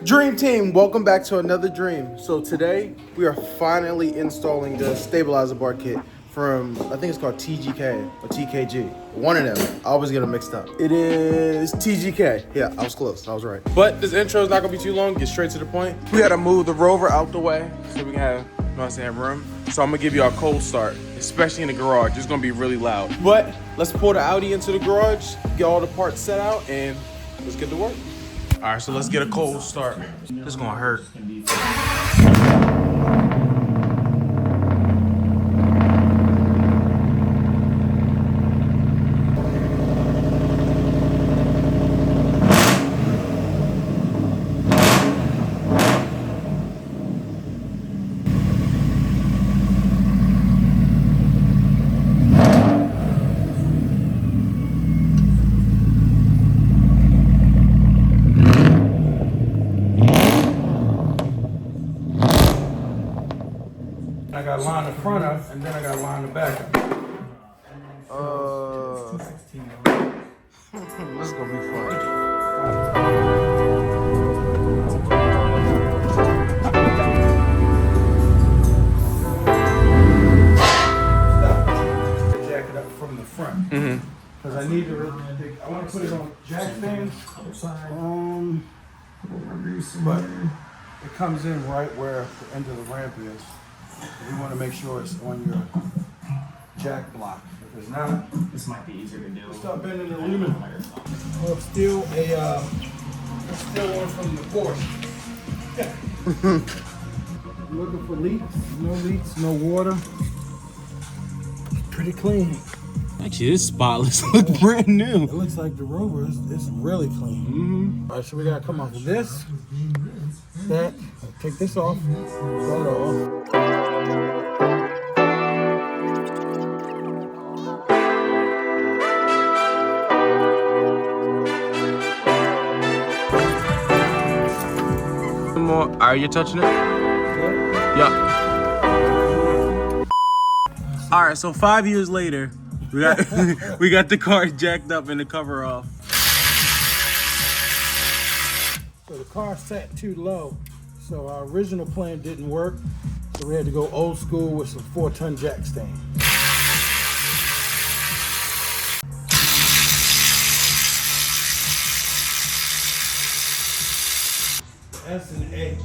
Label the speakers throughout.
Speaker 1: Dream team, welcome back to another dream. So today we are finally installing the stabilizer bar kit from, I think it's called TGK or TKG. One of them. I always get them mixed up. It is TGK. Yeah, I was close. I was right. But this intro is not gonna be too long. Get straight to the point. We gotta move the Rover out the way so we can have, room. So I'm gonna give you a cold start, especially in the garage. It's gonna be really loud. But let's pull the Audi into the garage, get all the parts set out, and let's get to work. All right, so let's get a cold start. This is gonna hurt.
Speaker 2: I got line the front up, and then I got line the back up.
Speaker 1: This is gonna be fun.
Speaker 2: Jack it up from the front. Because I need to, I want to put it on jack stands. But it comes in right where the end of the ramp is. We want to make sure it's on your jack block. If it's not,
Speaker 3: This might be easier to do.
Speaker 2: start bending the aluminum. Well, it's still one from the Porsche. Looking for leaks, no water. Pretty clean.
Speaker 1: Actually, this spotless look brand new.
Speaker 2: It looks like the Rover is really clean. All right, so we gotta come off with this, that, take this off, start off.
Speaker 1: More. Are you touching it? Yeah. All right, so 5 years later, we got we got the car jacked up and the cover off.
Speaker 2: So the car sat too low, so our original plan didn't work, so we had to go old school with some 4-ton jack stand. S and A.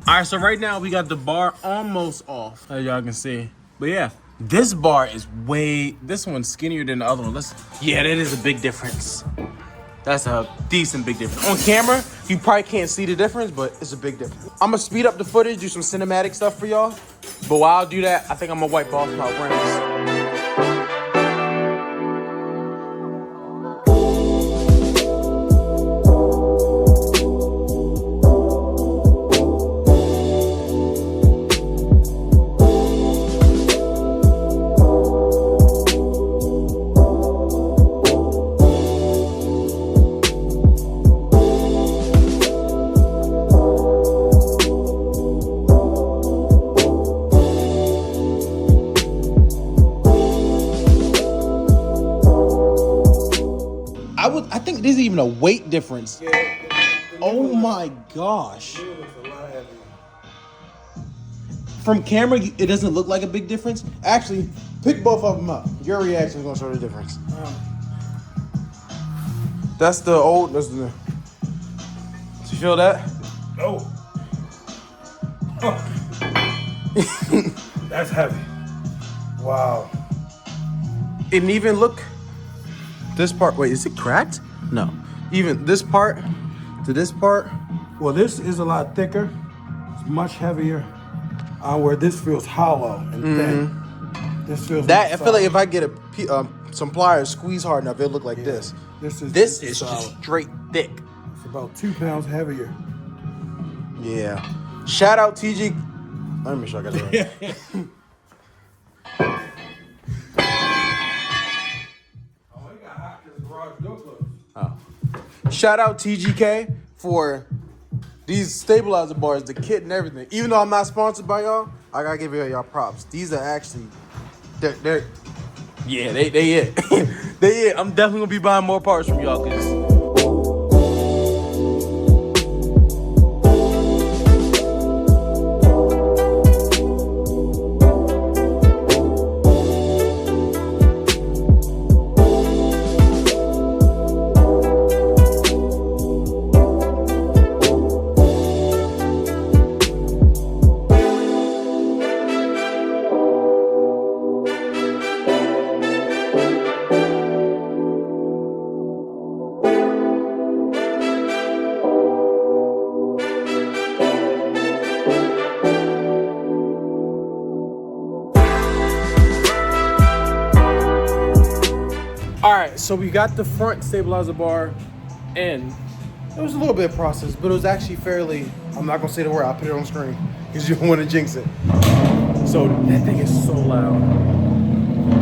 Speaker 1: All right, so right now we got the bar almost off, as y'all can see. But yeah, this bar is this one's skinnier than the other one. Yeah, that is a big difference. That's a decent big difference. On camera, you probably can't see the difference, but it's a big difference. I'm gonna speed up the footage, do some cinematic stuff for y'all. But while I do that, I think I'm gonna wipe off my rims. I think there's even a weight difference.
Speaker 2: Yeah,
Speaker 1: Oh my gosh.
Speaker 2: it looks a lot heavier.
Speaker 1: From camera, it doesn't look like a big difference. Actually, pick both of them up. Your reaction is gonna show the difference. That's the old, Do you feel that?
Speaker 2: Oh. That's heavy. Wow.
Speaker 1: And even look, this part, wait, is it cracked? No. Even this part to this part.
Speaker 2: Well, this is a lot thicker. It's much heavier. Where this feels hollow and thin. This feels
Speaker 1: That, I
Speaker 2: more
Speaker 1: feel like
Speaker 2: solid.
Speaker 1: if I get some pliers, squeeze hard enough, it'll look like this.
Speaker 2: This is
Speaker 1: Just
Speaker 2: solid.
Speaker 1: straight thick.
Speaker 2: It's about 2 pounds heavier.
Speaker 1: Yeah. Shout out TG. Let me make sure I got it right.
Speaker 2: Oh, it got hot because the garage door closed.
Speaker 1: Shout out TGK for these stabilizer bars, the kit and everything. Even though I'm not sponsored by y'all, I gotta give y'all props. These are actually, they're yeah, they it. Yeah, I'm definitely gonna be buying more parts from y'all, cause all right, so we got the front stabilizer bar in. It was a little bit of process, but it was actually fairly, I'm not gonna say the word, I'll put it on screen because you don't want to jinx it. So that thing is so loud.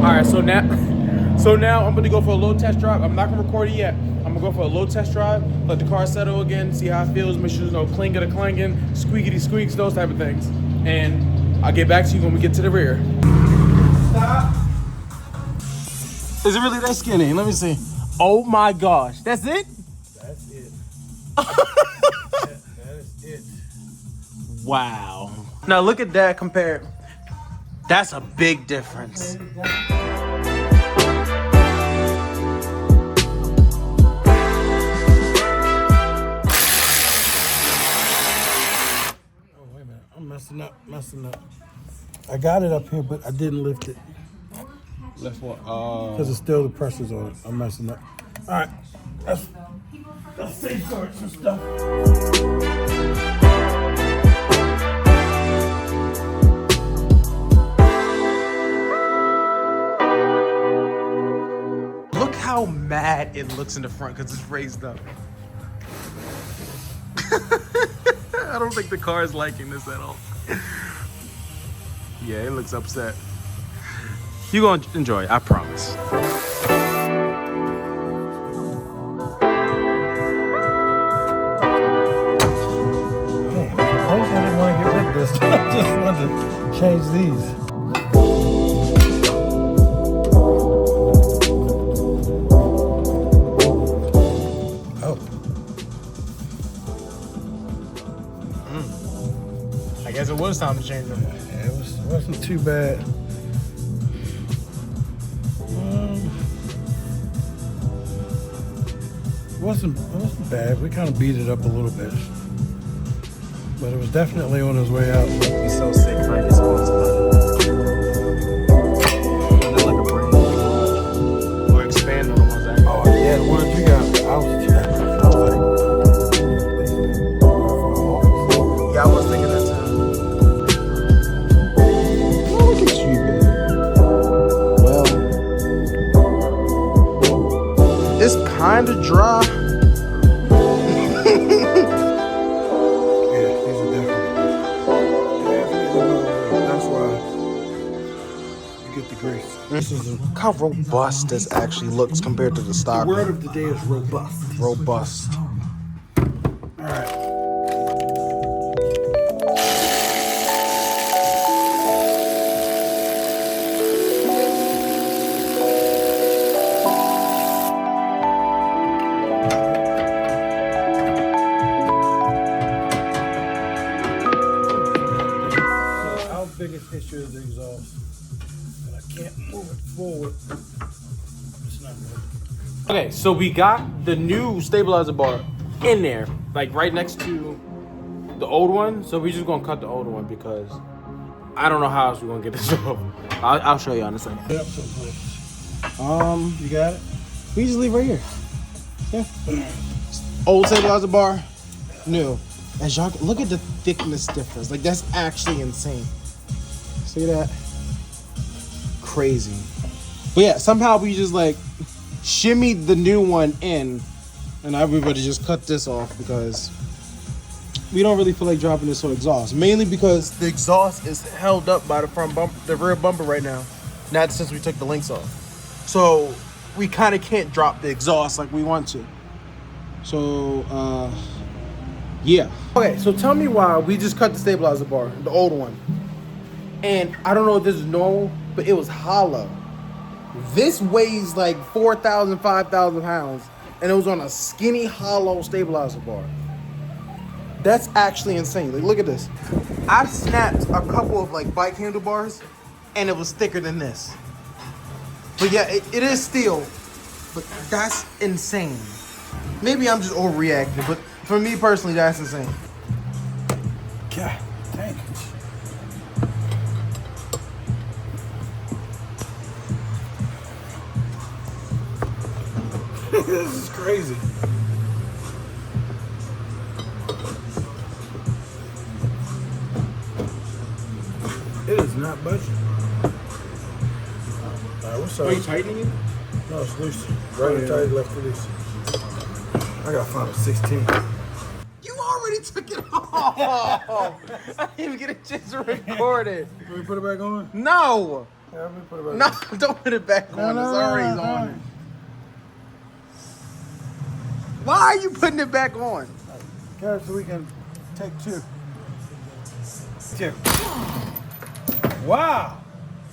Speaker 1: All right, so now I'm gonna go for a low test drive. I'm not gonna record it yet. I'm gonna go for a low test drive, let the car settle again, see how it feels, make sure there's no clinging, squeakity squeaks, those type of things. And I'll get back to you when we get to the rear. Stop. Is it really that skinny? Let me see. Oh my gosh, that's it?
Speaker 2: That's it. that is it.
Speaker 1: Wow. Now look at that compared. That's a big difference.
Speaker 2: Oh, wait a minute. I'm messing up. I got it up here, but I didn't lift it.
Speaker 1: Left one.
Speaker 2: Because it's still the pressure's on it. I'm messing up. All right. Let's safeguard some stuff.
Speaker 1: Look how mad it looks in the front because it's raised up. I don't think the car is liking this at all. Yeah, it looks upset. You're gonna enjoy it, I promise.
Speaker 2: Man, I didn't want to get rid of this. I just wanted to change these.
Speaker 1: I guess it was time to change them.
Speaker 2: Yeah, it wasn't too bad. It wasn't bad. We kind of beat it up a little bit, but it was definitely on his way out.
Speaker 1: He's so sick, like it's supposed to. Like a brand new or expand on the ones I got.
Speaker 2: Oh yeah, the ones you got. I was
Speaker 1: Yeah, I was thinking that too. Oh, look at you, baby. Well, it's kind of dry.
Speaker 2: This is
Speaker 1: Look how robust this actually looks compared to the stock.
Speaker 2: the word of the day is robust.
Speaker 1: Robust.
Speaker 2: All right. So our biggest issue is the exhaust. And I can't move it forward. It's not good.
Speaker 1: Okay, so we got the new stabilizer bar in there, like right next to the old one. So we're just gonna cut the old one because I don't know how else we're gonna get this off. I'll show you in a second.
Speaker 2: Yep, so good. You got it?
Speaker 1: We just leave right here. Yeah. Old stabilizer bar, new. As y'all look at the thickness difference. Like that's actually insane. See that? Crazy. But yeah, somehow we just like shimmied the new one in, and everybody just cut this off because we don't really feel like dropping this on exhaust. Mainly because the exhaust is held up by the front bumper, the rear bumper right now. Not since we took the links off. So we kind of can't drop the exhaust like we want to. So yeah. Okay, so tell me why we just cut the stabilizer bar, the old one. And I don't know if this is normal, but it was hollow. This weighs like 4,000, 5,000 pounds, and it was on a skinny, hollow stabilizer bar. That's actually insane. Like, look at this. I've snapped a couple of like bike handlebars, and it was thicker than this. But yeah, it is steel, but that's insane. Maybe I'm just overreacting, but for me personally, that's insane.
Speaker 2: God, dang it. This is crazy. It is not budging. Alright, what's up?
Speaker 3: Are you tightening it?
Speaker 2: No, it's loose. Right and tight, left release. I gotta find a 16.
Speaker 1: You already took it off. I didn't even get a chance to record it.
Speaker 2: Can we put it back on?
Speaker 1: No.
Speaker 2: Yeah, let me put it back
Speaker 1: No, don't put it back on. It's already on.
Speaker 2: on.
Speaker 1: Why are you putting it back on?
Speaker 2: Okay, so we can take two. Wow,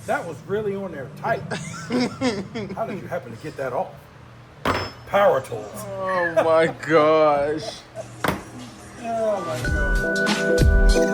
Speaker 2: that was really on there tight. How did you happen to get that off? Power tools.
Speaker 1: Oh my gosh.
Speaker 2: Oh my God.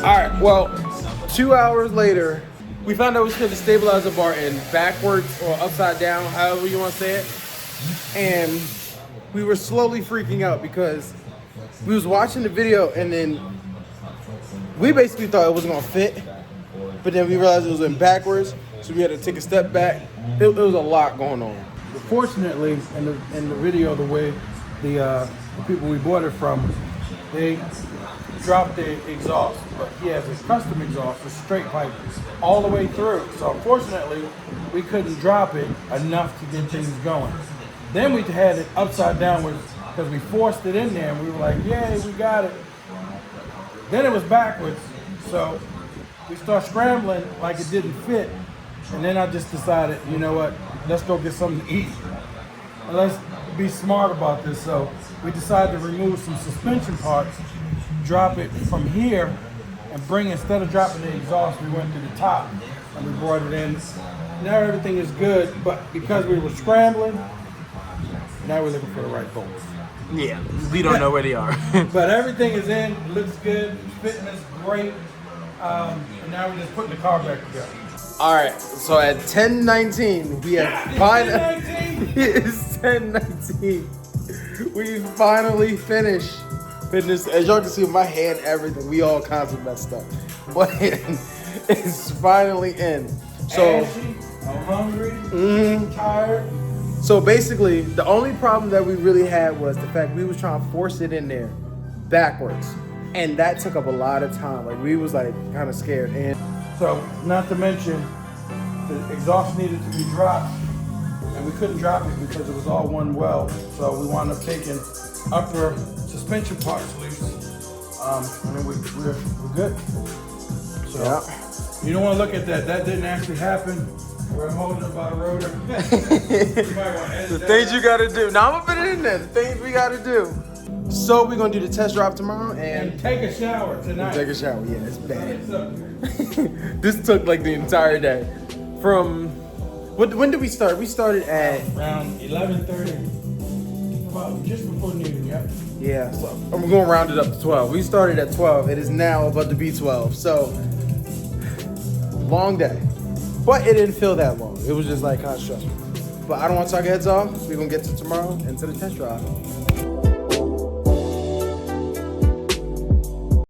Speaker 1: Alright, well, 2 hours later, we found out we should have the stabilizer bar in backwards or upside down, however you want to say it. And we were slowly freaking out because we was watching the video and then we basically thought it wasn't going to fit. But then we realized it was in backwards, so we had to take a step back. It was a lot going on.
Speaker 2: Fortunately, in the video, the way the people we bought it from, they dropped the exhaust, but he has a custom exhaust with straight pipe all the way through. So fortunately, we couldn't drop it enough to get things going. Then we had it upside down because we forced it in there and we were like, yay, we got it. Then it was backwards, so we start scrambling like it didn't fit. And then I just decided, you know what, let's go get something to eat. And let's be smart about this. So we decided to remove some suspension parts, drop it from here, and instead of dropping the exhaust, we went to the top and we brought it in. Now everything is good, but because we were scrambling, now we're looking for the right bolts.
Speaker 3: Yeah, we don't know where they are.
Speaker 2: But everything is in, it looks good, fitting is great, and now we're just putting the car back together.
Speaker 1: Alright, so at 10:19, we have finally.
Speaker 2: 10:19?
Speaker 1: It's 10:19. We finally finished fitness. As y'all can see with my hand, everything, we all kinds of messed up. But it's finally in. So
Speaker 2: Ashy, I'm hungry, tired.
Speaker 1: So basically, the only problem that we really had was the fact we was trying to force it in there backwards. And that took up a lot of time. Like, we was like kind of scared. And
Speaker 2: So, not to mention, the exhaust needed to be dropped, and we couldn't drop it because it was all one weld. So we wound up taking upper suspension parts loose, and then we're good. So,
Speaker 1: yeah.
Speaker 2: You don't want to look at that. That didn't actually happen. We're holding it by the rotor. You might want to edit
Speaker 1: The
Speaker 2: that
Speaker 1: things
Speaker 2: out.
Speaker 1: you gotta do. Now I'm gonna put it in there. The things we gotta do. So we're gonna do the test drive tomorrow and
Speaker 2: And take a shower tonight.
Speaker 1: take a shower. Yeah, it's bad.
Speaker 2: It's up here.
Speaker 1: This took like the entire day. From when did we start? We started at
Speaker 2: Around 11:30. About just before noon, yep.
Speaker 1: yeah. So I'm gonna round it up to 12. We started at 12. It is now about to be 12. So long day, but it didn't feel that long. It was just like kind of stressful. But I don't want to talk heads off. We're gonna get to tomorrow and to the test drive.